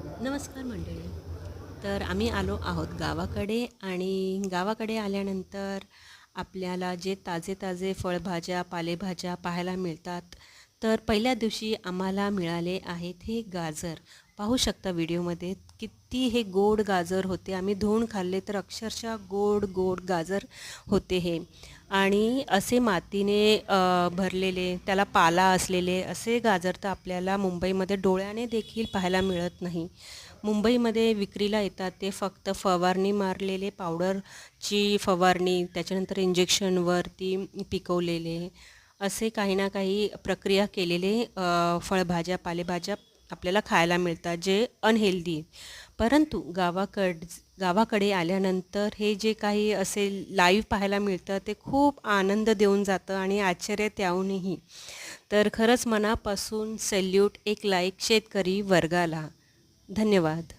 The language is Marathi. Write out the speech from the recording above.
नमस्कार मंडळी. तर आम्ही आलो आहोत गावाकडे आणि गावाकडे आल्यानंतर आपल्याला जे ताजे ताजे फळभाज्या पालेभाज्या पाहायला मिळतात. तर पहिल्या दिवशी आम्हाला मिळाले आहेत हे गाजर. पाहू शकता व्हिडिओमध्ये किती हे गोड गाजर होते. आम्ही धुवून खाल्ले तर अक्षरशः गोड गोड गाजर होते हे. आणि असे मातीने भरलेले त्याला पाला असलेले असे गाजर तर आपल्याला मुंबईमध्ये डोळ्याने देखील पाहायला मिळत नाही. मुंबईमध्ये विक्रीला येतात ते फक्त फवारणी मारलेले पावडरची फवारणी त्याच्यानंतर इंजेक्शनवरती पिकवलेले असे काही ना काही प्रक्रिया केलेले फळभाज्या पालेभाज्या आपल्याला खायला मिळतात जे अनहेल्दी. परंतु गावाकडे आल्यानंतर हे जे काही असे लाईव्ह पाहायला मिळतं ते खूप आनंद देऊन जातं आणि आश्चर्य त्याहूनही. तर खरंच मनापासून सॅल्यूट, एक लाईक शेतकरी वर्गाला. धन्यवाद.